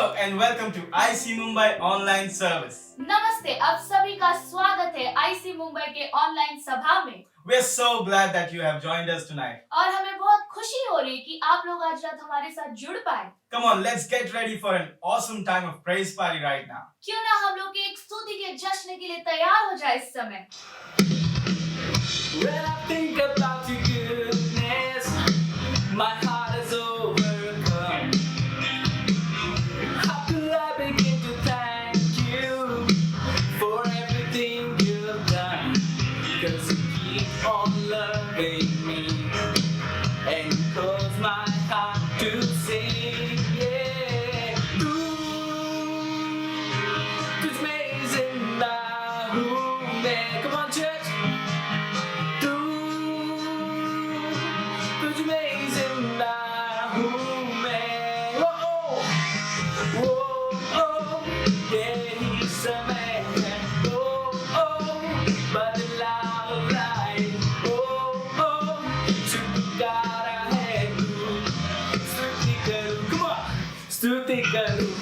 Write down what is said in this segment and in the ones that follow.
Hello and welcome to IC Mumbai Online Service. नमस्ते, आप सभी का स्वागत है आईसी मुंबई के ऑनलाइन सभा में। We're so glad that you have joined us tonight. और हमें बहुत खुशी हो रही है कि आप लोग आज रात हमारे साथ जुड़ पाए। Come on, let's get ready for an awesome time of praise party right now. क्यों ना हम लोग एक स्तुति के जश्न के लिए तैयार हो जाए इस समय। When I think about your goodness, my heart is overcome. How could I begin to thank you for everything you've done? 'Cause you keep on loving me and you cause my heart to sing. Yeah, तुझ में जिंदा हूँ मैं. Come on, church. तुझ में जिंदा हूँ मैं. Oh, oh, oh, यही समय है. Oh, oh, बदलाव लाए. Oh, oh, छुटकारा है तू. स्तुति करूँ. Come on, स्तुति करूँ.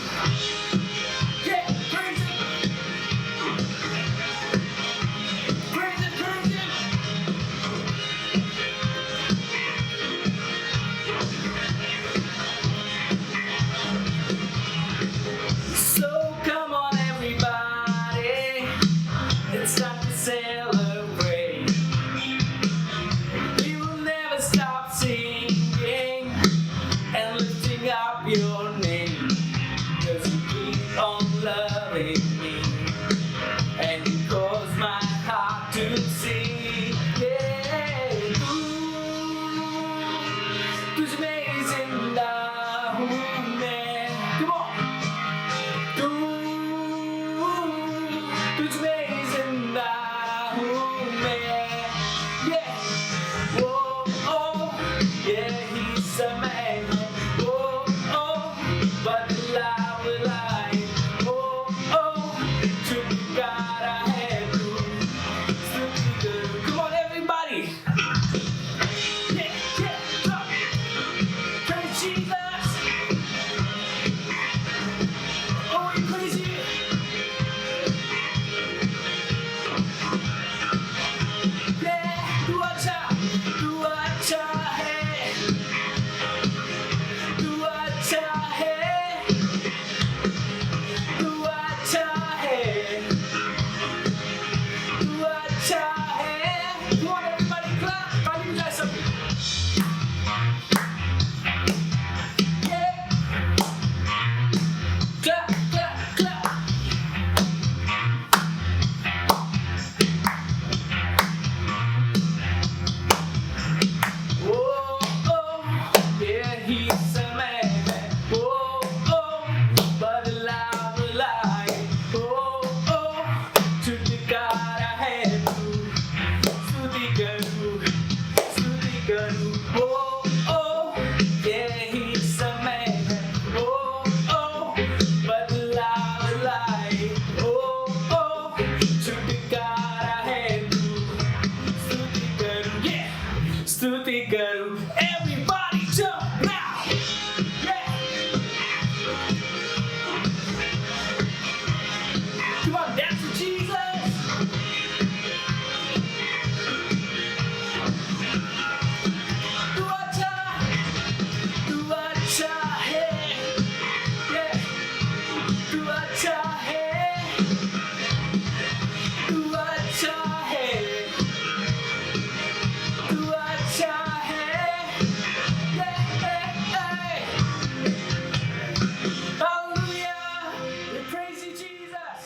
Yeah, praise it. Praise it, praise it. So come on everybody, it's time to celebrate. We will never stop singing and lifting up your name. 'Cause you keep on loving me and you cause my heart to sing. Yeah, तुझ में जिंदा हूँ मैं. Come on. तुझ में जिंदा हूँ मैं. Yeah, oh, oh, यही समय है. Oh, oh, बदलाव लाए. Oh, oh, छुटकारा है तू. स्तुति करूँ. Come on everybody. Yeah, yeah, go. Praise Jesus. Oh, we praise you. Yeah, तू अच्छा है. तू अच्छा है. तू अच्छा है. तू अच्छा है. Come on, everybody, clap. Find you guys something. Yeah. Clap, clap, clap. Oh, oh, यही समय है. Oh, oh, बदलाव लाए. Oh, oh, छुटकारा है तू. स्तुति करूँ, स्तुति करूँ. Oh, oh, यही समय है. Oh, oh, बदलाव लाए. Oh, oh, छुटकारा है तू. स्तुति करूँ. Yeah, स्तुति करूँ. Everybody jump now. Yeah. Come on, dance for Jesus. तू अच्छा है. Yeah. तू अच्छा है. तू अच्छा है. तू अच्छा है. Yeah, hey, hey. Hallelujah. We praise you, Jesus.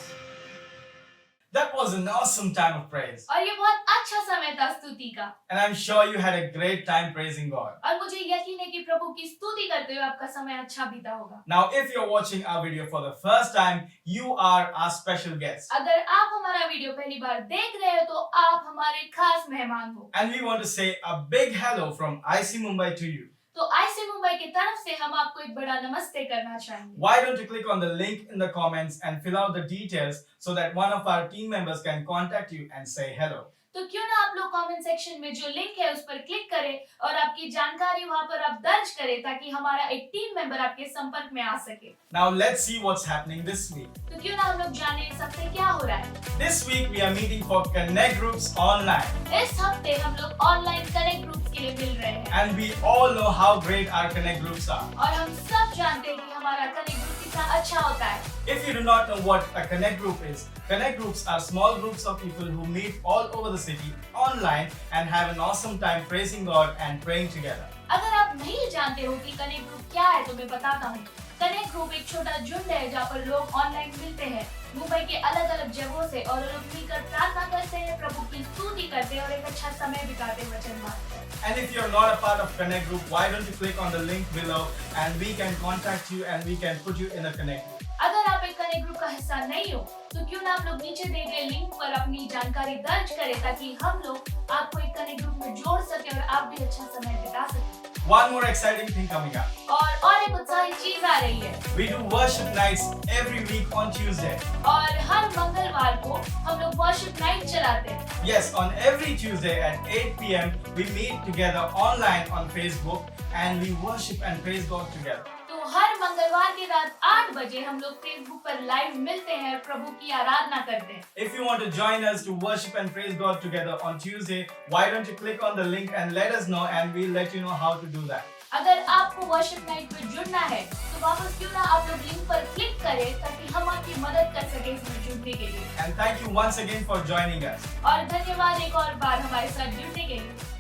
That was an awesome time of praise. और ये बहुत अच्छा समय था स्तुति का। And I'm sure you had a great time praising God. और मुझे यकीन है कि प्रभु की स्तुति करते हुए आपका समय अच्छा बीता होगा। Now, if you're watching our video for the first time, you are our special guest. अगर आप हमारा वीडियो पहली बार देख रहे हो तो आप हमारे खास मेहमान हो। And we want to say a big hello from IC Mumbai to you. तो आईसी मुंबई की तरफ से हम आपको एक बड़ा नमस्ते करना चाहेंगे। Why don't you click on the link in the comments and fill out the details so that one of our team members can contact you and say hello. तो क्यों ना आप लोग कमेंट सेक्शन में जो लिंक है उस पर क्लिक करें और आपकी जानकारी वहां पर आप दर्ज करें ताकि हमारा एक टीम मेंबर आपके संपर्क में आ सके। Now let's see what's happening this week. तो क्यों ना हम लोग जाने सबसे क्या हो रहा है। This week we are meeting for Connect Groups online. इस हफ्ते हम लोग ऑनलाइन कनेक्ट ग्रुप्स के लिए मिल रहे हैं And we all know how great our Connect Groups are. और हम सब जानते हैं कि हमारा कनेक्ट ग्रुप कितना अच्छा होता है। If you do not know what a Connect Group is, Connect Groups are small groups of people who meet all over the city online and have an awesome time praising God and praying together. अगर आप नहीं जानते हो कि connect group क्या है तो मैं बताता हूँ। कनेक्ट ग्रुप एक छोटा झुंड है जहाँ पर लोग ऑनलाइन मिलते हैं मुंबई के अलग अलग जगहों से और लोग मिलकर प्रार्थना करते हैं, प्रभु की स्तुति करते हैं और एक अच्छा समय बिताते हैं वचन बांटकर। And if you're not a part of Connect Group, why don't you click on the link below and we can contact you and we can put you in a Connect Group. अगर आप एक connect group का हिस्सा नहीं हो तो क्यों ना आप लोग नीचे दिए गए लिंक पर अपनी जानकारी दर्ज करें ताकि हम लोग आपको एक कनेक्ट ग्रुप में जोड़ सके और आप भी अच्छा समय बिता सकें। One more exciting thing coming up. और एक उत्साही चीज आ रही है। We do worship nights every week on Tuesday. और हर मंगलवार को हम लोग वर्शिप नाइट चलाते हैं। Yes, on every Tuesday at 8 p.m. we meet together online on Facebook and we worship and praise God together. तो हर मंगलवार की रात 8 बजे हम लोग फेसबुक पर लाइव मिलते हैं और प्रभु की आराधना करते हैं। If you want to join us to worship and praise God together on Tuesday, why don't you click on the link and let us know and we'll let you know how to do that. अगर आपको worship night में जुड़ना है तो वापस क्यों ना आप लोग लिंक पर क्लिक करें ताकि हम आपकी मदद कर सकें इसमें जुड़ने के लिए। And thank you once again for joining us. और धन्यवाद एक और बार हमारे साथ जुड़ने के लिए।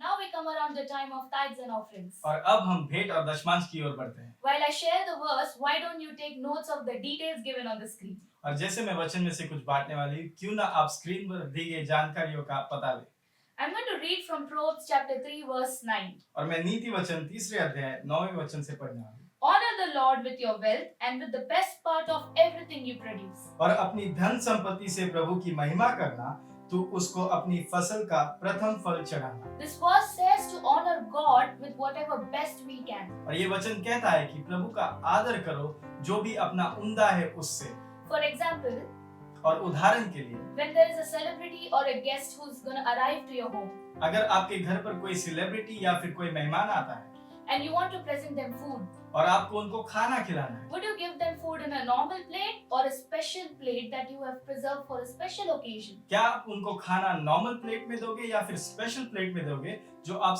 Now we come around the time of tithes and offerings. और अब हम भेंट और दशमांश की ओर बढ़ते हैं। While I share the verse, why don't you take notes of the details given on the screen? और जैसे मैं वचन में से कुछ बांटने वाली हूँ, क्यों ना आप स्क्रीन पर दी गई जानकारियों का पता लें। I'm going to read from Proverbs chapter 3 verse 9. और मैं नीति वचन 3 अध्याय 9वें वचन से पढ़ने वाली हूँ। Honor the Lord with your wealth and with the best part of everything you produce. और अपनी धन संपत्ति से प्रभु की महिमा करना, तू उसको अपनी फसल का प्रथम फल चढ़ाना। This verse says to honor God with whatever best we can. और ये वचन कहता है कि प्रभु का आदर करो जो भी अपना उम्दा है उससे। For example, और उदाहरण के लिए, when there is a celebrity or a guest who's going to arrive to your home अगर आपके घर पर कोई सेलिब्रिटी या फिर कोई मेहमान आता है and you want to present them food, और आपको उनको खाना खिलाना है, would you give them food in a normal plate or a special plate that you have preserved for a special occasion? क्या आप उनको खाना नॉर्मल प्लेट में दोगे या फिर स्पेशल प्लेट में दोगे जो आप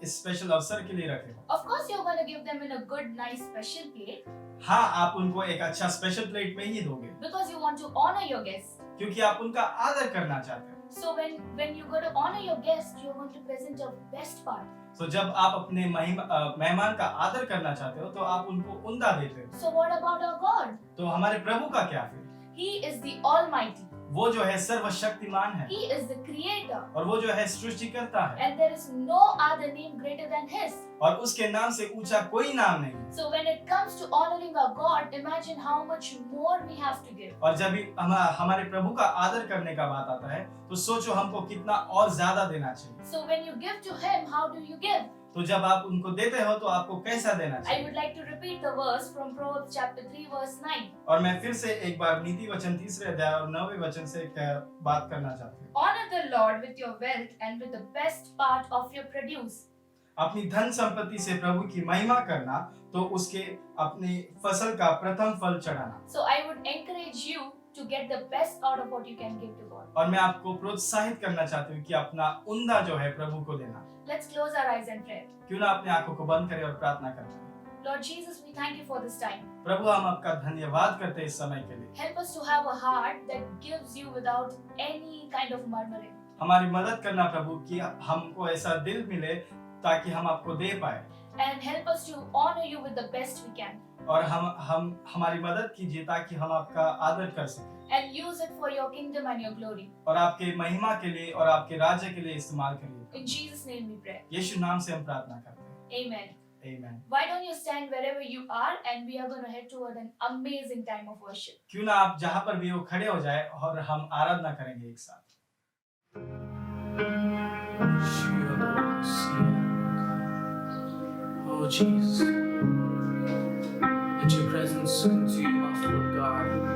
इस स्पेशल अवसर के लिए रखे हो? Of course you're going to give them in a good, nice, special plate हाँ, आप उनको एक अच्छा स्पेशल प्लेट में ही दोगे because you want to honor your guests. क्योंकि आप उनका आदर करना चाहते हो। So when you're going to honor your guest, you're going to present your best part. तो जब आप अपने मेहमान का आदर करना चाहते हो तो आप उनको उम्दा देते हो। So what about our God? तो हमारे प्रभु का क्या फिर? He is the Almighty. वो जो है सर्वशक्तिमान है He is the Creator. और वो जो है सृष्टिकर्ता है And there is no other name greater than His. और उसके नाम से ऊंचा कोई नाम नहीं है। So when it comes to honoring our God, imagine how much more we have to give. और जब भी हमारे प्रभु का आदर करने का बात आता है तो सोचो हमको कितना और ज्यादा देना चाहिए। So when you give to Him, how do you give? तो जब आप उनको देते हो तो आपको कैसा देना I चाहिए? would like to repeat the verse from Proverbs chapter 3 verse 9. और मैं फिर से एक बार नीति वचन 3 अध्याय और 9वें वचन से बात करना चाहती हूँ। Honor the Lord with your wealth and with the best part of your produce. अपनी धन संपत्ति से प्रभु की महिमा करना, तो उसके अपनी फसल का प्रथम फल चढ़ाना। So I would encourage you to get the best out of what you can give to God. और मैं आपको प्रोत्साहित करना चाहती हूँ कि अपना उम्दा जो है प्रभु को देना। Let's close our eyes and pray. क्यों ना अपने आंखों को बंद करें और प्रार्थना करें। Lord Jesus, we thank you for this time. प्रभु हम आपका धन्यवाद करते हैं इस समय के लिए। Help us to have a heart that gives you without any kind of murmuring. हमारी मदद करना प्रभु कि हमको ऐसा दिल मिले ताकि हम आपको दे पाए। And help us to honor you with the best we can. और हम हमारी मदद कीजिए ताकि हम आपका आदर कर सकें। And use it for your kingdom and your glory. और आपके महिमा के लिए और आपके राज्य के लिए इस्तेमाल करिए। In Jesus' name we pray. यीशु नाम से हम प्रार्थना करते हैं। Amen. Amen. Why don't you stand wherever you are and we are going to head toward an amazing time of worship. क्यों ना आप जहाँ पर भी हो खड़े हो जाए और हम आराधना करेंगे एक साथ। Oh Jesus, Let your presence consume us, Lord God.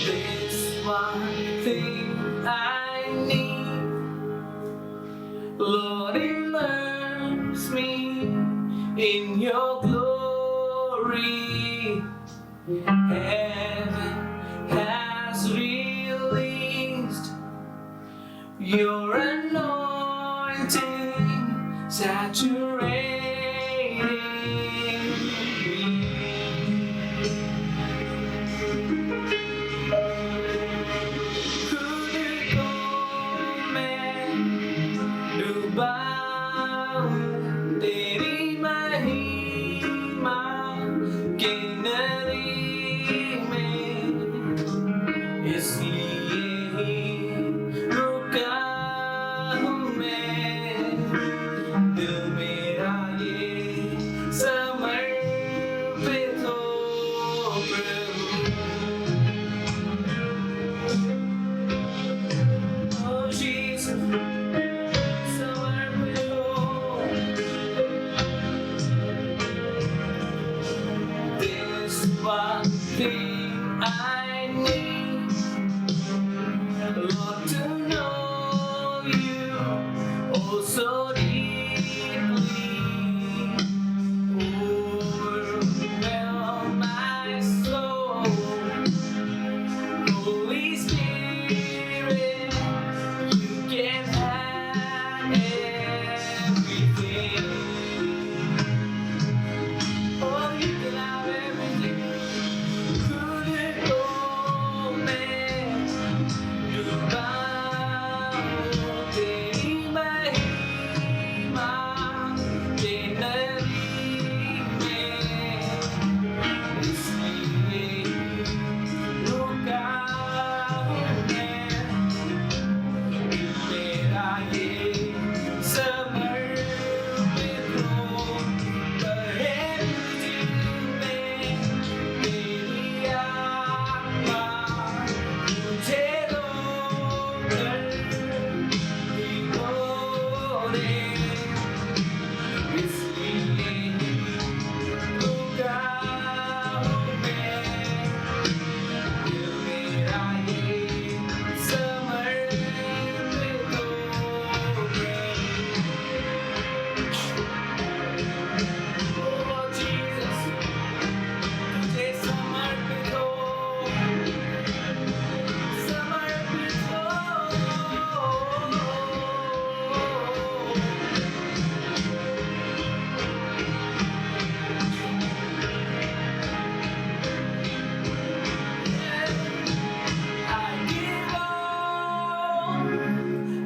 This one thing I need, Lord, immerse me in your glory. Heaven has released your anointing, saturating me. Dubai तेरी महिमा के नदी में, इसलिए ही रुका हूँ मैं। दिल मेरा ये समर्पित हो प्रभु। Oh Jesus, one thing I need, Lord, to know you oh so deeply. Overwhelm my soul, Holy Spirit, you can have everything. Oh, you can have everything.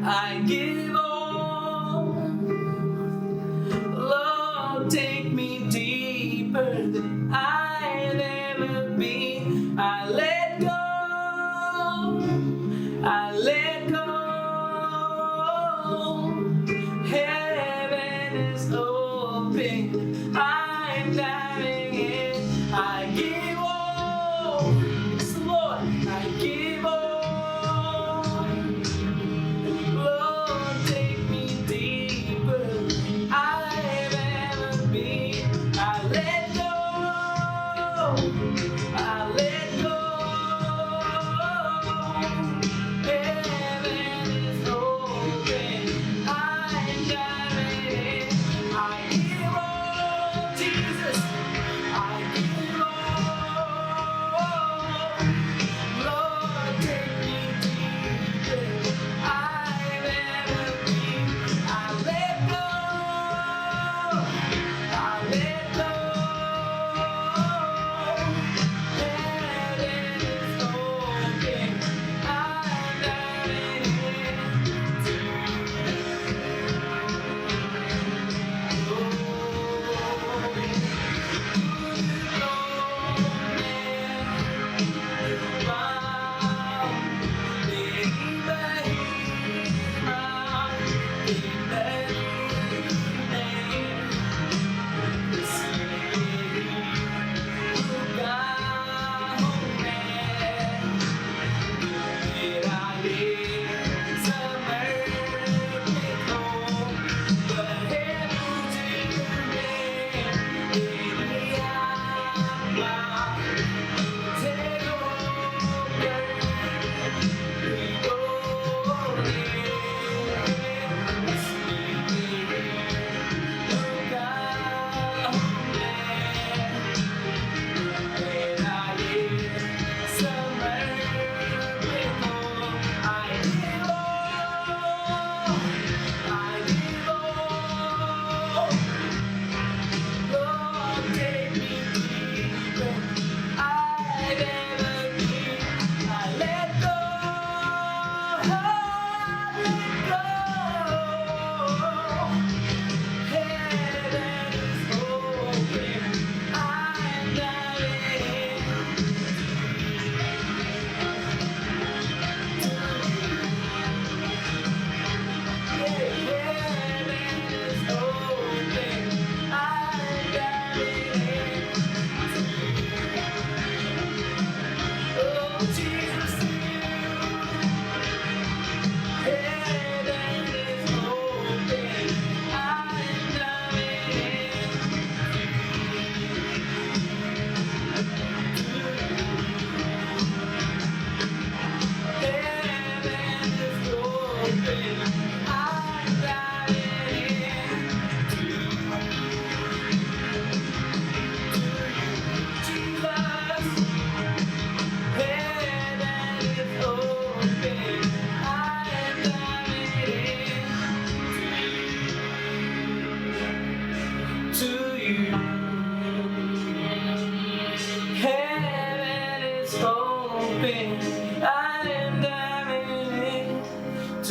I give all, Lord, take me deeper than I've ever been. I let go, I let go. Heaven is open, I'm diving in. I give all, yes, Lord, I give all. I let go. Heaven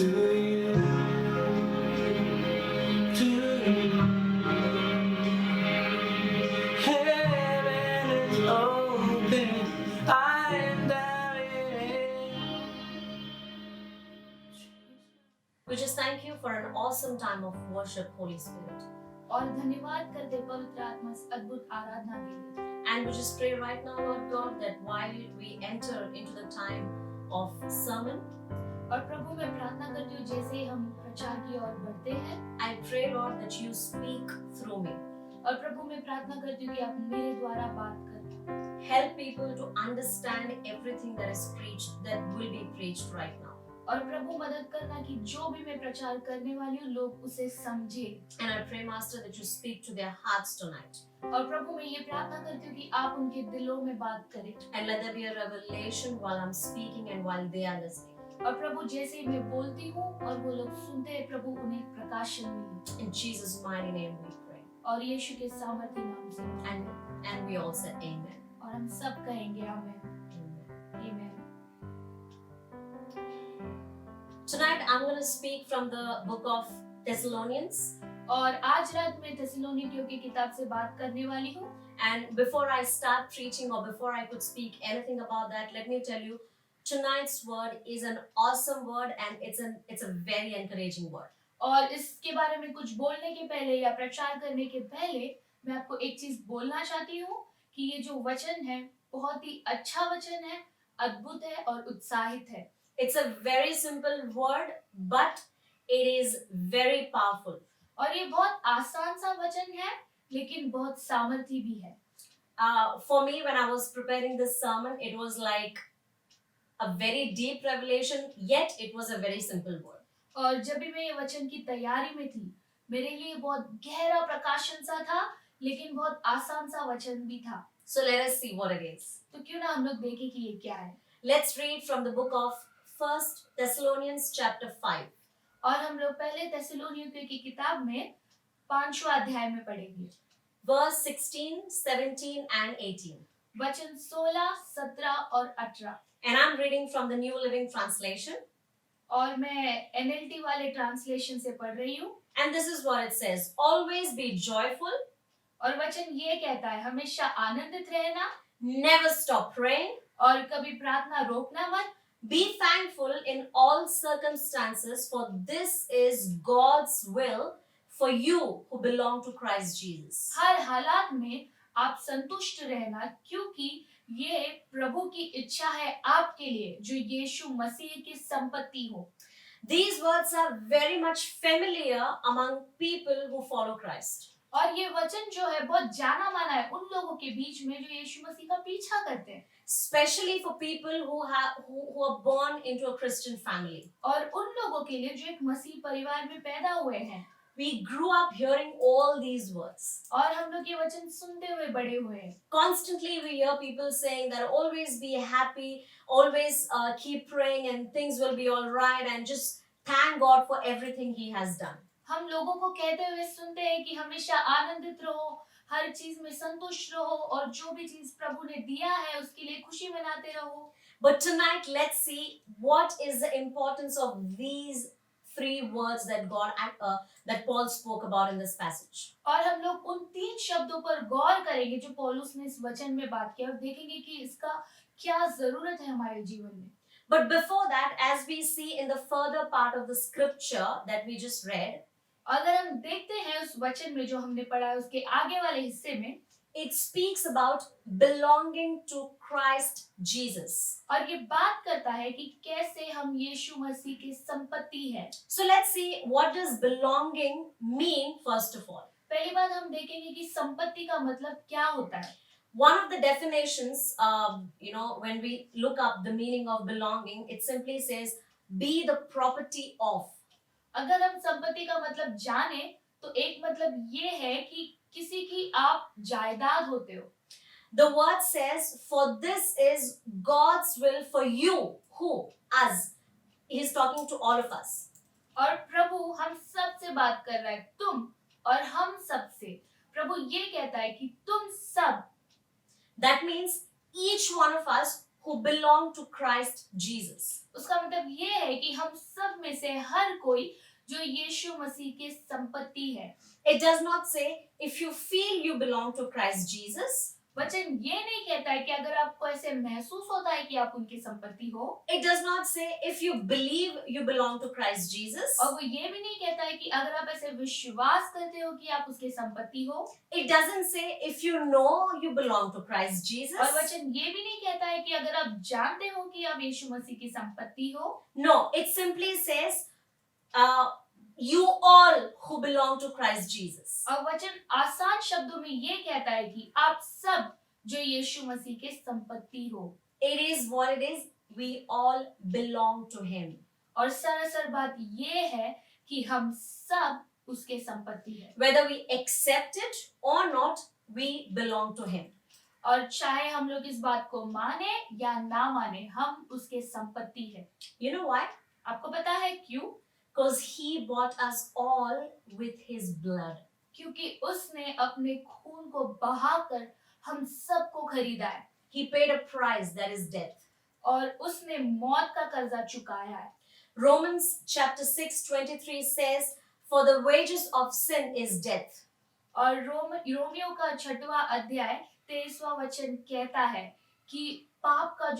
to you, to you. Heaven is open, I am diving. We just thank you for an awesome time of worship, Holy Spirit. और धन्यवाद करते पवित्र आत्मा इस अद्भुत आराधना के लिए। And we just pray right now, Lord God, that while we enter into the time of sermon, और प्रभु मैं प्रार्थना करती हूँ जैसे ही हम प्रचार की ओर बढ़ते हैं, I pray, Lord, that you speak through me. और प्रभु मैं प्रार्थना करती हूँ कि आप मेरे द्वारा बात करें। Help people to understand everything that is preached, that will be preached right now. और प्रभु मदद करना कि जो भी मैं प्रचार करने वाली हूँ लोग उसे समझे। And I pray, Master, that you speak to their hearts tonight. और प्रभु मैं ये प्रार्थना करती हूँ कि आप उनके दिलों में बात करें। And let there be a revelation while I'm speaking and while they are listening. और प्रभु जैसे ही मैं बोलती हूँ और वो लोग सुनते हैं, प्रभु उन्हें प्रकाशन मिले। In Jesus' mighty name we pray. और यीशु के सामर्थ्य नाम से। And we all say amen. और हम सब कहेंगे आमीन। Amen. आमीन। Tonight I'm going to speak from the book of Thessalonians. और आज रात मैं थिस्सलुनीकियों की किताब से बात करने वाली हूँ। And before I start preaching or before I could speak anything about that, let me tell you, tonight's word is an awesome word and it's a very encouraging word. और इसके बारे में कुछ बोलने के पहले या प्रचार करने के पहले मैं आपको एक चीज बोलना चाहती हूँ कि ये जो वचन है बहुत ही अच्छा वचन है, अद्भुत है और उत्साहित है। It's a very simple word, but it is very powerful. और ये बहुत आसान सा वचन है लेकिन बहुत सामर्थी भी है। For me, when I was preparing this sermon, it was like a very deep revelation, yet it was a very simple word. और जब भी मैं ये वचन की तैयारी में थी, मेरे लिए बहुत गहरा प्रकाशन सा था लेकिन बहुत आसान सा वचन भी था। So let us see what it is. तो क्यों ना हम लोग देखें कि ये क्या है। Let's read from the book of 1 Thessalonians chapter 5. और हम लोग पहले थिस्सलुनीकियों की किताब में 5वां अध्याय में पढ़ेंगे। Verse 16, 17 and 18. वचन 16, 17 और 18। And I'm reading from the New Living Translation. और मैं NLT वाले ट्रांसलेशन से पढ़ रही हूँ। And this is what it says. Always be joyful. और वचन ये कहता है हमेशा आनंदित रहना, Never stop praying. और कभी प्रार्थना रोकना मत। Be thankful in all circumstances, for this is God's will for you who belong to Christ Jesus. हर हालात में आप संतुष्ट रहना क्योंकि ये प्रभु की इच्छा है आपके लिए जो यीशु मसीह की संपत्ति हो। These words are very much familiar among people who follow Christ. और ये वचन जो है बहुत जाना माना है उन लोगों के बीच में जो यीशु मसीह का पीछा करते हैं। Especially for people who are born into a Christian family. और उन लोगों के लिए जो एक मसीह परिवार में पैदा हुए हैं। We grew up hearing all these words. और हम लोग ये वचन सुनते हुए बड़े हुए हैं। Constantly we hear people saying that always be happy, always keep praying and things will be all right and just thank God for everything He has done. हम लोगों को कहते हुए सुनते हैं कि हमेशा आनंदित रहो, हर चीज में संतुष्ट रहो और जो भी चीज प्रभु ने दिया है उसके लिए खुशी मनाते रहो। But tonight let's see what is the importance of these three words that that Paul spoke about in this passage. और हम लोग उन 3 शब्दों पर गौर करेंगे जो पौलुस ने इस वचन में बात किया और देखेंगे कि इसका क्या जरूरत है हमारे जीवन में। But before that, as we see in the further part of the scripture that we just read, अगर हम देखते हैं उस वचन में जो हमने पढ़ा है उसके आगे वाले हिस्से में, it speaks about belonging to Christ Jesus. और ये बात करता है कि कैसे हम यीशु मसीह की संपत्ति है। So let's see what does belonging mean first of all. पहली बात हम देखेंगे कि संपत्ति का मतलब क्या होता है। One of the definitions, when we look up the meaning of belonging, it simply says be the property of. अगर हम संपत्ति का मतलब जाने तो एक मतलब ये है कि किसी की आप जायदाद होते हो। The word says, for this is God's will for you. Who? Us. He's talking to all of us. और प्रभु हम सब से बात कर रहा है, तुम और हम सब से। प्रभु ये कहता है कि तुम सब। That means each one of us who belong to Christ Jesus. उसका मतलब ये है कि हम सब में से हर कोई जो यीशु मसीह की संपत्ति है। It does not say if you feel you belong to Christ Jesus. वचन ये नहीं कहता है कि अगर आपको ऐसे महसूस होता है कि आप उनकी संपत्ति हो, It does not say if you believe you belong to Christ Jesus. और वो ये भी नहीं कहता है कि अगर आप ऐसे विश्वास करते हो कि आप उसकी संपत्ति हो, It doesn't say if you know you belong to Christ Jesus. और वचन ये भी नहीं कहता है कि अगर आप जानते हो कि आप यीशु मसीह की संपत्ति हो। No, it simply says you all who belong to Christ Jesus. और वचन आसान शब्दों में ये कहता है कि आप सब जो यीशु मसीह के संपत्ति हो। It is what it is. We all belong to Him. और सरासर बात ये है कि हम सब उसके संपत्ति है, Whether we accept it or not, we belong to Him. और चाहे हम लोग इस बात को माने या ना माने, हम उसके संपत्ति है। You know why? आपको पता है क्यों? Because He bought us all with His blood. क्योंकि उसने अपने खून को बहाकर हम सबको खरीदा है, He paid a price, that is death. और उसने मौत का कर्जा चुकाया है। Romans chapter 6:23 says, "For the wages of sin is death." और रोमियो का 6वां अध्याय 23वां वचन कहता है कि पाप का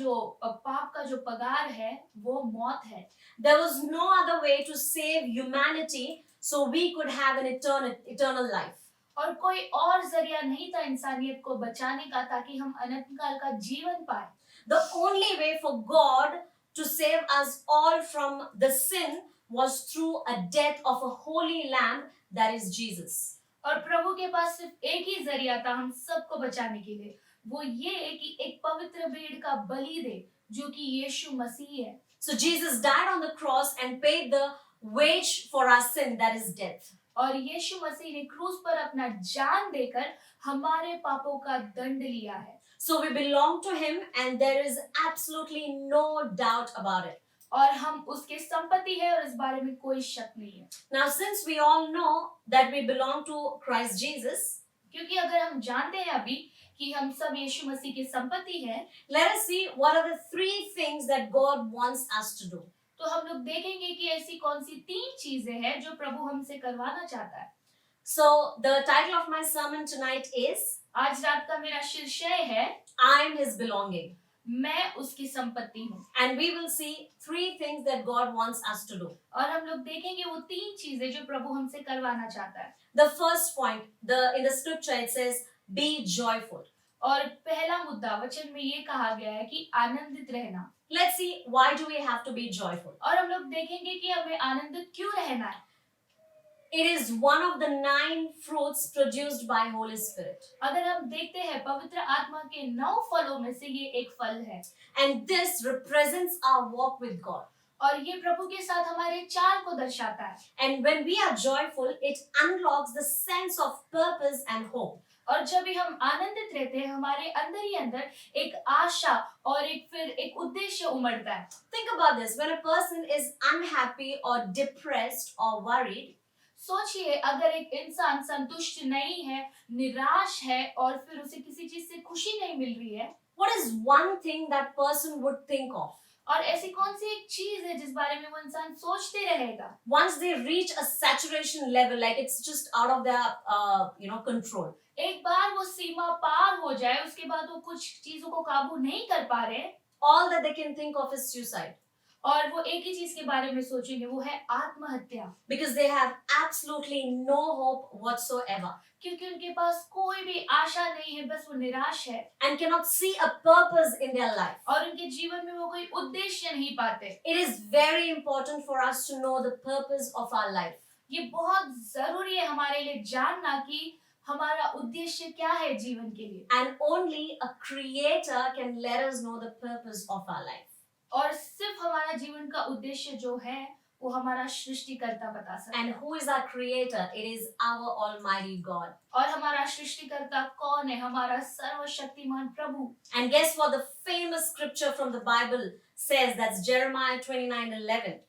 जो पगार है वो मौत है। There was no other way to save humanity so we could have an eternal life. और कोई और जरिया नहीं था इंसानियत को बचाने का ताकि हम अनंत काल का जीवन पाए। The only way for God to save us all from the sin was through a death of a holy lamb, that is Jesus. और प्रभु के पास सिर्फ एक ही जरिया था हम सबको बचाने के लिए, वो ये कि एक पवित्र भेड़ का बलि दे जो कि यीशु मसीह है। So Jesus died on the cross and paid the wage for our sin, that is death. और यीशु मसीह ने क्रूस पर अपना जान देकर हमारे पापों का दंड लिया है। So we belong to Him and there is absolutely no doubt about it. और हम उसके संपत्ति है और इस बारे में कोई शक नहीं है। Now since we all know that we belong to Christ Jesus, क्योंकि अगर हम जानते हैं अभी कि हम सब यीशु मसीह की संपत्ति हैं, let us see what are the 3 things that God wants us to do. तो हम लोग देखेंगे कि ऐसी कौन सी 3 चीजें हैं जो प्रभु हमसे करवाना चाहता है। So the title of my sermon tonight is, आज रात का मेरा शीर्षक है I am His belonging. मैं उसकी संपत्ति हूँ। And we will see 3 things that God wants us to do. और हम लोग देखेंगे वो 3 चीजें जो प्रभु हमसे करवाना चाहता है। The first point, in the scripture it says, be joyful. और पहला मुद्दा वचन में ये कहा गया है कि आनंदित रहना। Let's see, why do we have to be joyful? और हम लोग देखेंगे कि हमें आनंदित क्यों रहना है। It is one of the 9 fruits produced by Holy Spirit. अगर हम देखते हैं पवित्र आत्मा के 9 फलों में से ये एक फल है, And this represents our walk with God. और ये प्रभु के साथ हमारे चाल को दर्शाता है। And when we are joyful, it unlocks the sense of purpose and hope. और जब भी हम आनंदित रहते हैं, हमारे अंदर ही अंदर एक आशा और एक उद्देश्य उमड़ता है। Think about this. When a person is unhappy or depressed or worried, सोचिए अगर एक इंसान संतुष्ट नहीं है, निराश है और फिर उसे किसी चीज से खुशी नहीं मिल रही है, what is one thing that person would think of? और ऐसी कौन सी एक चीज है जिस बारे में वो इंसान सोचते रहेगा? Once they reach a saturation level, like it's just out of their control. एक बार वो सीमा पार हो जाए, उसके बाद वो कुछ चीजों को काबू नहीं कर पा रहे, All that they can think of is suicide. और वो एक ही चीज के बारे में सोचेंगे, वो है आत्महत्या। Because they have absolutely no hope whatsoever. क्योंकि उनके पास कोई भी आशा नहीं है, बस वो निराश है And cannot see a purpose in their life. और उनके जीवन में वो कोई उद्देश्य नहीं पाते। It is very important for us to know the purpose of our life. ये बहुत जरूरी है हमारे लिए जानना कि हमारा उद्देश्य क्या है जीवन के लिए। And only a creator can let us know the purpose of our life. और सिर्फ हमारा जीवन का उद्देश्य जो है वो हमारा सृष्टिकर्ता बता सकता है। And who is our creator? It is our Almighty God. और हमारा सृष्टिकर्ता कौन है? हमारा सर्वशक्तिमान प्रभु। And guess what the famous scripture from the Bible says? That's Jeremiah 29:11.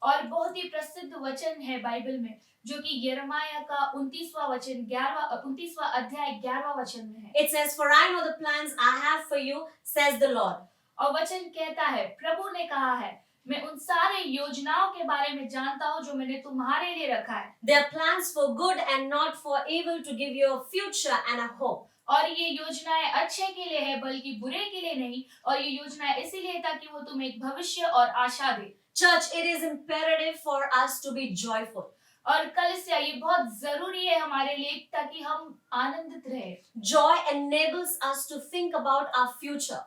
और बहुत ही प्रसिद्ध वचन है बाइबल में जो कि यिर्मयाह का 29वां वचन 29वां अध्याय 11वां वचन में है। It says, "For I know the plans I have for you," says the Lord. और वचन कहता है, प्रभु ने कहा है, मैं उन सारे योजनाओं के बारे में जानता हूँ जो मैंने तुम्हारे लिए रखा है। They are plans for good and not for evil, to give you a future and a hope. और ये योजनाएं अच्छे के लिए है, बल्कि बुरे के लिए नहीं। और ये योजनाएं इसीलिए ताकि वो तुम्हें एक भविष्य और आशा दे। Church, it is imperative for us to be joyful. और कलीसिया, ये बहुत जरूरी है हमारे लिए ताकि हम आनंदित रहे। Joy enables us to think about our future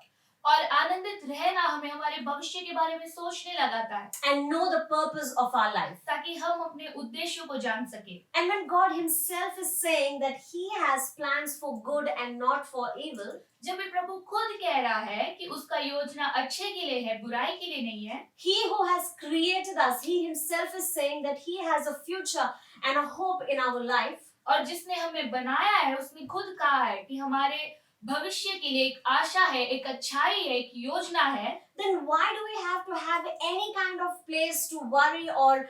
और आनंदित रहना हमें हमारे भविष्य के बारे में सोचने लगाता है, and know the purpose of our life. ताकि हम अपने उद्देश्यों को जान सके। And when God Himself is saying that He has plans for good and not for evil, जब भी प्रभु खुद कह रहा है कि उसका योजना अच्छे के लिए है, बुराई के लिए नहीं है। He who has created us, He Himself is saying that He has a future and a hope in our life. और जिसने हमें बनाया है, उसने खुद कहा है कि हमारे भविष्य के लिए एक आशा है, एक अच्छाई है, एक योजना है। Then why do we have to have any kind of place to worry or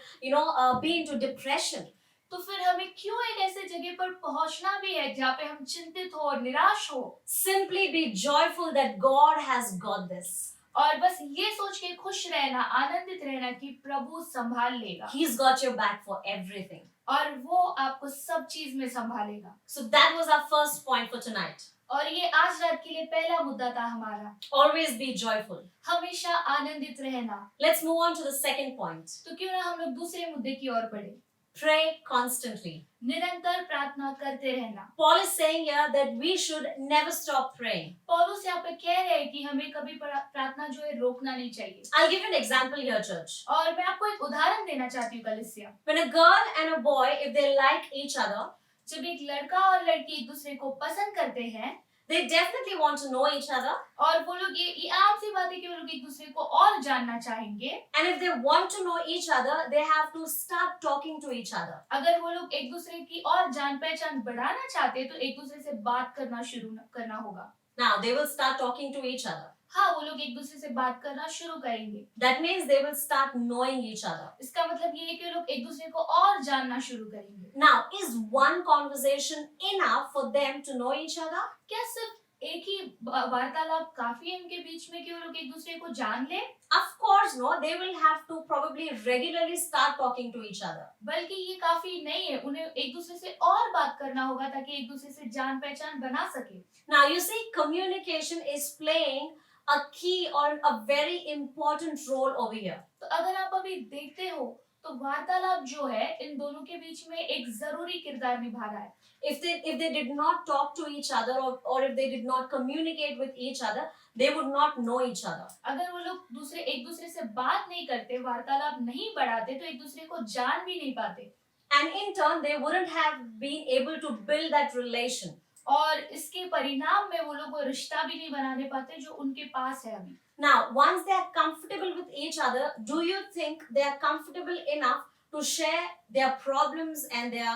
be into depression? तो फिर हमें क्यों एक ऐसे जगह पर पहुंचना भी है जहाँ पे हम चिंतित हो और निराश हो। Simply be joyful that God has got this. और बस ये सोच के खुश रहना, आनंदित रहना कि प्रभु संभाल लेगा। He's got your back for everything. और वो आपको सब चीज में संभालेगा। So that was our first point for tonight. और ये आज रात के लिए पहला मुद्दा था हमारा, Always be joyful. हमेशा आनंदित रहना। Let's move on to the second point. तो क्यों ना हम लोग दूसरे मुद्दे की ओर बढ़े। Pray constantly. निरंतर प्रार्थना करते रहना। Paul is saying here that we should never stop praying. पौलुस यहाँ पे कह रहे हैं कि हमें कभी प्रार्थना जो है रोकना नहीं चाहिए। I'll give you an example here, church. और मैं आपको एक उदाहरण देना चाहती हूँ कलीसिया। When a girl and a boy, if they like each other, जब एक लड़का और लड़की एक दूसरे को पसंद करते हैं, they definitely want to know each other. और वो लोग ये आम सी बात है कि वो लोग एक दूसरे को और जानना चाहेंगे। And if they want to know each other, they have to start talking to each other. अगर वो लोग एक दूसरे की और जान पहचान बढ़ाना चाहते हैं तो एक दूसरे से बात करना शुरू करना होगा। Now they will start talking to each other. हाँ, वो लोग एक दूसरे से बात करना शुरू करेंगे। That means they will start knowing each other. इसका मतलब ये है कि वो लोग एक दूसरे को और जानना शुरू करेंगे। Now, is one conversation enough for them to know each other? क्या सिर्फ एक ही वार्तालाप काफी है उनके बीच में कि वो लोग एक दूसरे को जान ले? Of course no, they will have to probably regularly start talking to each other. बल्कि ये काफी नहीं है, उन्हें एक दूसरे से और बात करना होगा ताकि एक दूसरे से जान पहचान बना सके। Now you see, communication is playing a key or a very important role over here. तो अगर आप अभी देखते हो तो वार्तालाप जो है इन दोनों के बीच में एक जरूरी किरदार निभा रहा है। If they did not talk to each other or if they did not communicate with each other, they would not know each other. अगर वो लोग एक दूसरे से बात नहीं करते, वार्तालाप नहीं बढ़ाते तो एक दूसरे को जान भी नहीं पाते। And in turn, they wouldn't have been able to build that relation. और इसके परिणाम में वो लोग वो रिश्ता भी नहीं बनाने पाते जो उनके पास है अभी। Now, once they are comfortable with each other, do you think they are comfortable enough to share their problems and their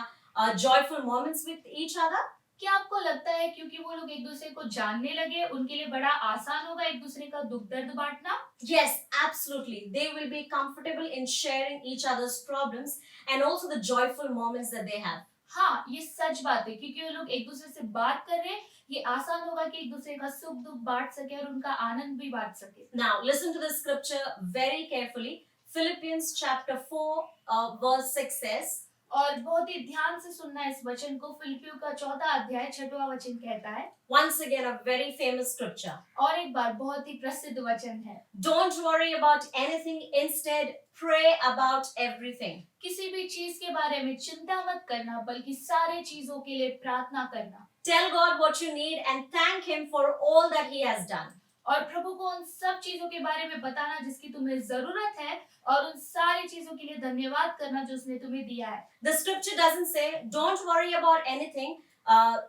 joyful moments with each other? क्या आपको लगता है क्योंकि वो लोग एक दूसरे को जानने लगे, उनके लिए बड़ा आसान होगा एक दूसरे का दुख दर्द बांटना? Yes, absolutely. They will be comfortable in sharing each other's problems and also the joyful moments that they have. हाँ, ये सच बात है क्योंकि वो लोग एक दूसरे से बात कर रहे हैं, ये आसान होगा कि एक दूसरे का सुख दुख बांट सके और उनका आनंद भी बांट सके। Now, listen to the scripture very carefully. Philippians chapter 4 verse 6 says, और बहुत ही ध्यान से सुनना इस वचन को। फिलिपियों का 4 अध्याय 6वां वचन कहता है, once again a very famous scripture. और एक बार बहुत ही प्रसिद्ध वचन है, Don't worry about anything, instead pray about everything. किसी भी चीज के बारे में चिंता मत करना बल्कि सारे चीजों के लिए प्रार्थना करना। Tell God what you need and thank Him for all that He has done. और प्रभु को उन सब चीजों के बारे में बताना जिसकी तुम्हें जरूरत है और उन सारी चीजों के लिए धन्यवाद करना जो उसने तुम्हें दिया है। The scripture doesn't say don't worry about anything,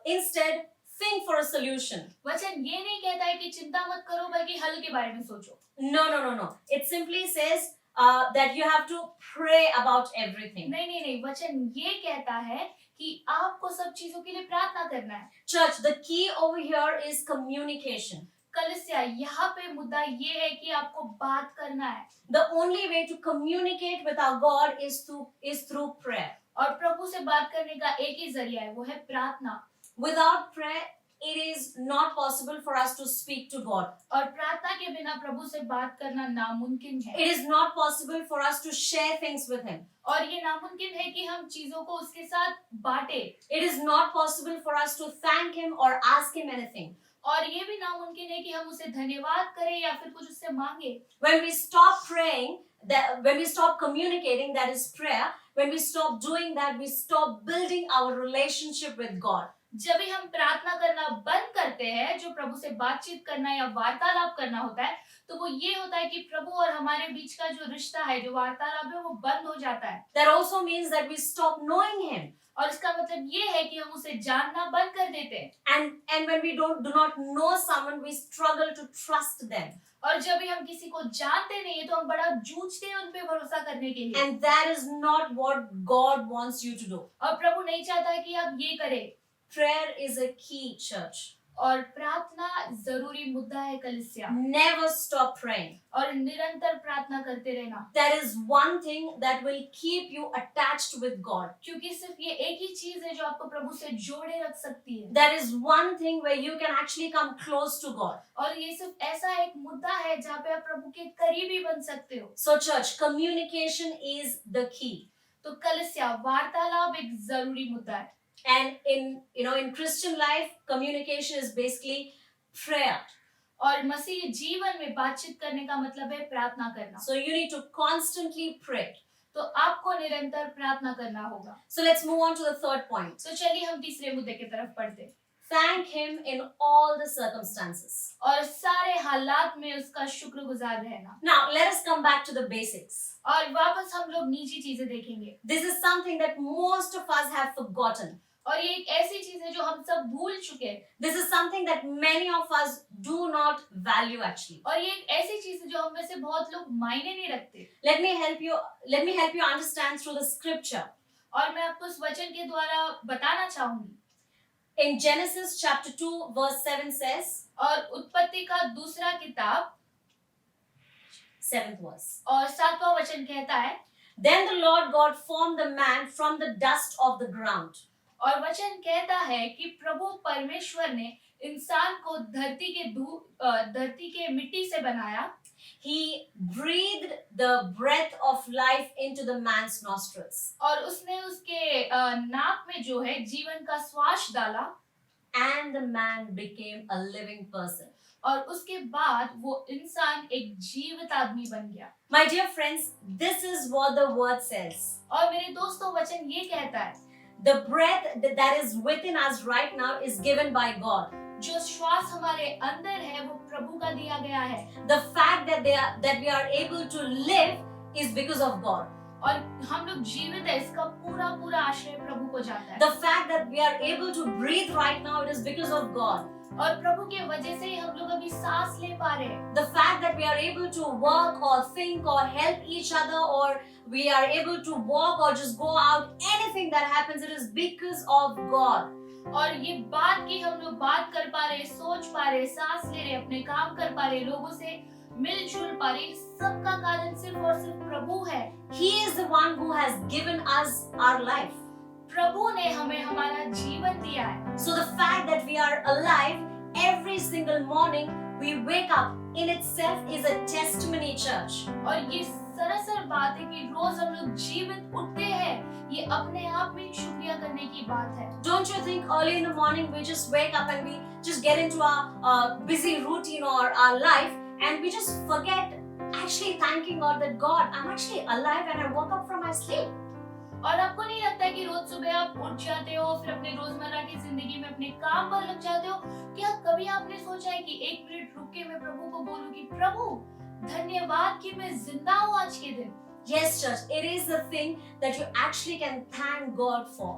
instead think for a solution. वचन ये नहीं कहता है कि चिंता मत करो बल्कि हल के बारे में सोचो। No. It simply says that you have to pray about everything. नहीं, वचन ये कहता है कि आपको सब चीजों के लिए प्रार्थना करना है। Church, the key over here is communication. कलीसिया, यहाँ पे मुद्दा ये है कि आपको बात करना है। The only way to communicate with our God is through prayer. और प्रभु से बात करने का एक ही जरिया है, वो है प्रार्थना। Without prayer, it is not possible for us to speak to God. और प्रार्थना के बिना प्रभु से बात करना नामुमकिन है। It is not possible for us to share things with Him. और ये नामुमकिन है कि हम चीजों को उसके साथ बांटे। It is not possible for us to thank Him or ask Him anything. और ये भी नामुमकिन है कि हम उसे धन्यवाद करें या फिर कुछ उससे मांगे। When we stop praying, when we stop communicating, that is prayer, when we stop doing that, we stop building our relationship with God. जब भी हम प्रार्थना करना बंद करते हैं, जो प्रभु से बातचीत करना या वार्तालाप करना होता है, तो वो ये होता है कि प्रभु और हमारे बीच का जो रिश्ता है, जो वार्तालाप है, वो बंद हो जाता है। That also means that we stop knowing Him. और इसका मतलब ये है कि हम उसे जानना बंद कर देते हैं। And when we do not know someone, we struggle to trust them. और जब भी हम किसी को जानते नहीं है, तो हम बड़ा जूझते हैं उन पे भरोसा करने के लिए। And that is not what God wants you to do. और प्रभु नहीं चाहता है कि आप ये करें। Prayer is a key, church. और प्रार्थना जरूरी मुद्दा है कलीसिया। Never stop praying. और निरंतर प्रार्थना करते रहना। That is one thing that will keep you attached with God. क्योंकि सिर्फ ये एक ही चीज है जो आपको प्रभु से जोड़े रख सकती है। That is one thing where you can actually come close to God. और ये सिर्फ ऐसा एक मुद्दा है जहाँ पे आप प्रभु के करीबी बन सकते हो। So church, communication is the key. तो कलीसिया वार्तालाप एक जरूरी मुद्दा है। And in Christian life, communication is basically prayer. और मसीह जीवन में बातचीत करने का मतलब है प्रार्थना करना। So you need to constantly pray. तो आपको निरंतर प्रार्थना करना होगा। So let's move on to the third point. तो चलिए हम तीसरे मुद्दे की तरफ बढ़ते हैं। Thank Him in all the circumstances. और सारे हालात में उसका शुक्रगुजार रहना। Now let us come back to the basics. और वापस हम लोग निजी चीजें देखेंगे। This is something that most of us have forgotten. और ये एक ऐसी चीज है जो हम सब भूल चुके हैं। This is something that many of us do not value actually. और ये एक ऐसी चीज है जो हम में से बहुत लोग मायने नहीं रखते। Let me help you understand through the scripture. और मैं आपको इस वचन के द्वारा बताना चाहूंगी। In Genesis chapter 2 verse 7 says, और उत्पत्ति का दूसरा किताब 7th verse. और 7वां वचन कहता है, Then the Lord God formed the man from the dust of the ground. और वचन कहता है कि प्रभु परमेश्वर ने इंसान को धरती के मिट्टी से बनाया। He breathed the breath of life into the man's nostrils. और उसने उसके नाक में जो है जीवन का श्वास डाला। And the man became a living person. और उसके बाद वो इंसान एक जीवित आदमी बन गया। My dear friends, this is what the word says. और मेरे दोस्तों वचन ये कहता है, The breath that is within us right now is given by God. जो श्वास हमारे अंदर है वो प्रभु का दिया गया है। The fact that we are able to live is because of God. और हम लोग जीवित है, इसका पूरा आश्रय प्रभु को जाता है। The fact that we are able to breathe right now, it is because of God. और प्रभु के वजह से ही हम लोग अभी सांस ले पा रहे हैं। The fact that we are able to work or think or help each other, or we are able to walk or just go out, anything that happens, it is because of God. और ये बात कि हम लोग बात कर पा रहे, सोच पा रहे, सांस ले रहे, अपने काम कर पा रहे, लोगों से मिलजुल पा रहे, सबका कारण सिर्फ और सिर्फ प्रभु है। He is the one who has given us our life. प्रभु ने हमें हमारा जीवन दिया है। So the fact that we are alive every single morning, we wake up, in itself is a testimony, church. और ये सरासर बात है कि रोज हम लोग जीवित उठते हैं, ये अपने आप में शुक्रिया करने की बात है। Don't you think early in the morning we just wake up and we just get into our busy routine or our life, and we just forget actually thanking God that God, I'm actually alive and I woke up from my sleep. और आपको नहीं लगता है कि रोज सुबह आप उठ जाते हो, फिर अपने रोजमर्रा की जिंदगी में अपने काम पर लग जाते हो? क्या कभी आपने सोचा है कि 1 मिनट रुक के मैं प्रभु को बोलूं कि प्रभु धन्यवाद कि मैं जिंदा हूँ आज के दिन? Yes, church, it is the thing that you actually can thank God for.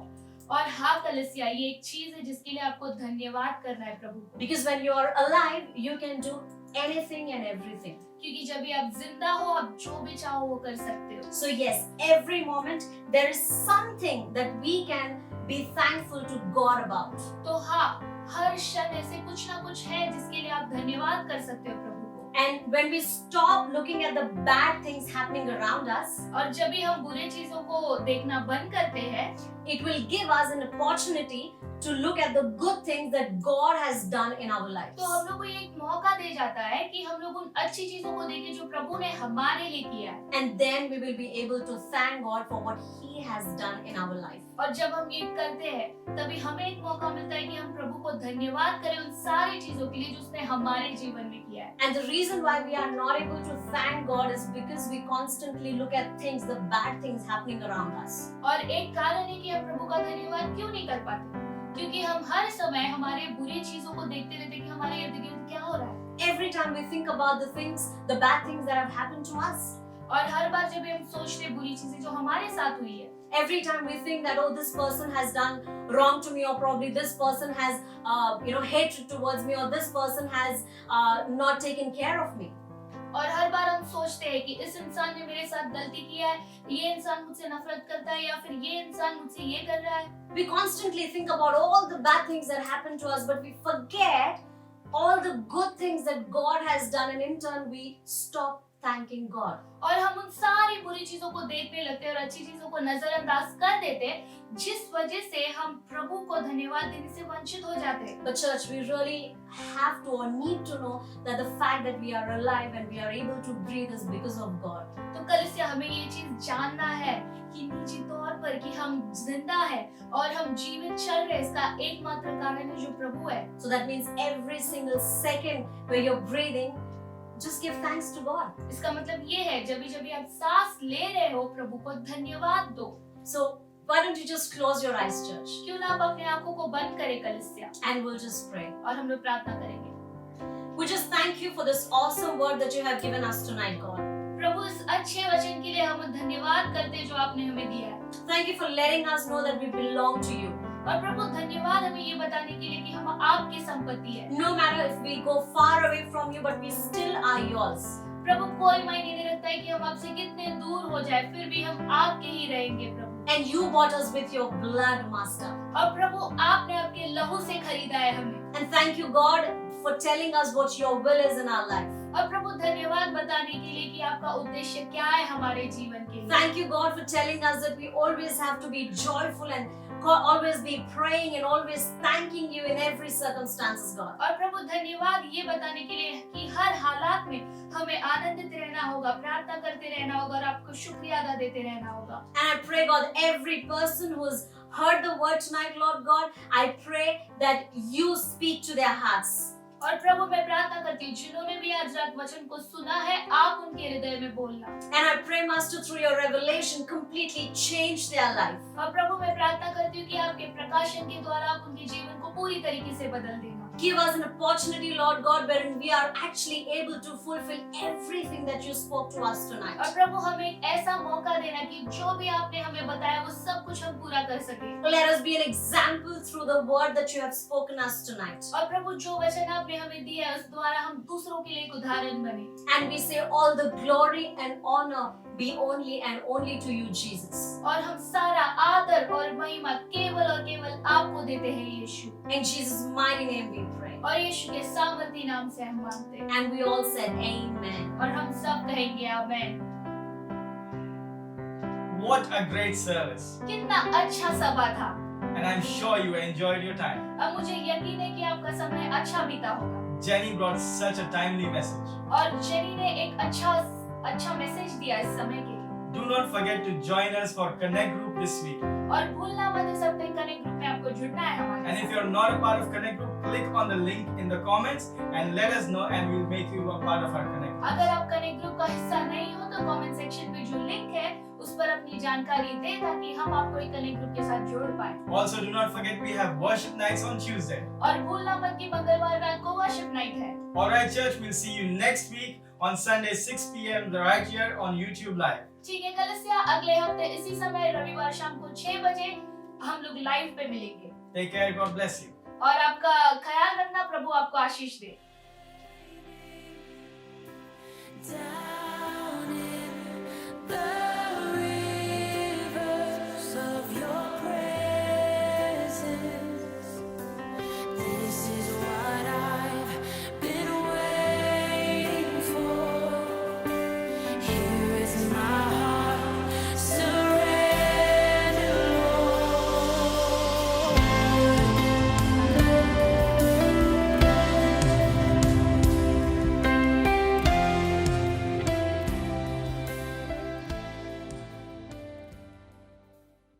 और हाँ कलीसिया, ये एक चीज है जिसके लिए आपको धन्यवाद करना है प्रभु को। Because when you are alive, you can do anything and everything. क्योंकि जब भी आप जिंदा हो, आप जो भी चाहो वो कर सकते हो। So yes, every moment there is something that we can be thankful to God about. तो हाँ, हर क्षण ऐसे कुछ ना कुछ है जिसके लिए आप धन्यवाद कर सकते हो प्रभु को। And when we stop looking at the bad things happening around us, और जब भी हम बुरे चीजों को देखना बंद करते हैं, it will give us an opportunity to look at the good things that God has done in our lives. तो हम लोग को ये एक मौका दे जाता है कि हम लोग उन अच्छी चीजों को देखें जो प्रभु ने हमारे लिए किया है। And then we will be able to thank God for what He has done in our life. और जब हम ये करते हैं तभी हमें एक मौका मिलता है कि हम प्रभु को धन्यवाद करें उन सारी चीजों के लिए जो उसने हमारे जीवन में किया है। And the reason why we are not able to thank God is because we constantly look at things, the bad things happening around us. और एक कारण है कि हम प्रभु का धन्यवाद क्यों नहीं कर पाते, क्योंकि हम हर समय हमारे बुरी चीजों को देखते रहते हैं कि हमारे इर्द गिर्द क्या हो रहा है। Every time we think about the things, the bad things that have happened to us. और हर बार जब हम सोचते हैं बुरी चीजें जो हमारे साथ हुई है, Every time we think that, oh, this person has done wrong to me, or probably this person has hatred towards me, or this person has not taken care of me. और हर बार हम सोचते हैं कि इस इंसान ने मेरे साथ गलती किया है, ये इंसान मुझसे नफरत करता है, या फिर ये इंसान मुझसे ये कर रहा है। We constantly think about all the bad things that happen to us, but we forget all the good things that God has done, and in turn we stop thanking God. और हम उन सारी बुरी चीजों को देखने लगते हैं और अच्छी चीजों को नजरअंदाज कर देते हैं, जिस वजह से हम प्रभु को धन्यवाद देने से वंचित हो जाते हैं। But church, we really have to or need to know that the fact that we are alive and we are able to breathe is because of God. तो कलीसिया हमें ये चीज जानना है कि निजी तौर पर कि हम जिंदा हैं और हम जीवित चल रहे हैं, इसका एकमात्र कारण है जो प्रभु है। So that means every single second where you're breathing, just give thanks to God. इसका मतलब ये है जब भी आप सांस ले रहे हो प्रभु को धन्यवाद दो। So why don't you just close your eyes, church, क्यों ना आप अपने आंखों को बंद करें कलीसिया, and we'll just pray. और हम लोग प्रार्थना करेंगे। We just thank you for this awesome word that you have given us tonight, God. प्रभु इस अच्छे वचन के लिए हम धन्यवाद करते हैं जो आपने हमें दिया है। Thank you for letting us know that we belong to you. और प्रभु धन्यवाद हमें ये बताने के लिए कि हम आपकी संपत्ति है। No matter if we go far away from you, but we still are yours. प्रभु कोई मायने नहीं रखता है कि हम आपसे कितने दूर हो जाए, फिर भी हम आपके ही रहेंगे प्रभु। And you bought us with your blood, Master. और प्रभु आपने आपके लहू से खरीदा है हमें। And thank you, God, for telling us what your will is in our life. और प्रभु धन्यवाद बताने के लिए कि आपका उद्देश्य क्या है हमारे जीवन के लिए। Thank you, God, for telling us that we always have to be joyful and always be praying and always thanking you in every circumstances, God. और प्रभु धन्यवाद ये बताने के लिए कि हर हालात में हमें आनंदित रहना होगा, प्रार्थना करते रहना होगा और आपको शुक्रिया अदा देते रहना होगा। And I pray, God, every person who's heard the word tonight, Lord God, I pray that you speak to their hearts. और प्रभु मैं प्रार्थना करती हूँ जिन्होंने भी आज रात वचन को सुना है, आप उनके हृदय में बोलना। And I pray, Master, through your revelation, completely change their life. और प्रभु मैं प्रार्थना करती हूँ कि आपके प्रकाशन के द्वारा आप उनके जीवन को पूरी तरीके से बदल देना। Give us an opportunity, Lord God, wherein we are actually able to fulfill everything that you spoke to us tonight. और प्रभु हमें एक ऐसा मौका देना कि जो भी आपने हमें बताया वो सब कुछ हम पूरा कर सके। Let us be an example through the word that you have spoken us tonight. और प्रभु जो वचन आपने हमें दिया है उस द्वारा हम दूसरों के लिए एक उदाहरण बने। And we say all the glory and honor be only and only to you, Jesus. और हम सारा आदर और महिमा केवल और केवल आपको देते हैं यीशु। In Jesus' mighty name we pray. और यीशु के सामर्थी नाम से हम मांगते हैं। And we all said amen. और हम सब कहेंगे आमेन। What a great service. कितना अच्छा सभा था। And I'm sure you enjoyed your time. अब मुझे यकीन है कि आपका समय अच्छा बीता होगा। Jenny brought such a timely message. और जेनी ने एक अच्छा मैसेज दिया इस समय के लिए। Do not forget to join us for Connect Group this week. और भूलना मत इस हफ्ते कनेक्ट ग्रुप में आपको जुड़ना है हमारे And if साथ। you're not a part of Connect Group, click on the link in the comments and let us know and we'll make you a part of our Connect. अगर आप connect group का हिस्सा नहीं हो तो comment section में जो link है उस पर अपनी जानकारी दें ताकि हम आपको एक कनेक्ट ग्रुप के साथ जोड़ पाए। Also, do not forget we have worship nights on Tuesday. और भूलना मत कि मंगलवार रात को वर्शिप नाइट है। Alright, church, we'll see you next week on Sunday 6 p.m. right here on YouTube Live. ठीक है कलिसिया, अगले हफ्ते इसी समय रविवार शाम को 6 बजे हम लोग लाइव पे मिलेंगे। Take care. God bless you. और आपका ख्याल रखना, प्रभु आपको आशीष दे। Down in the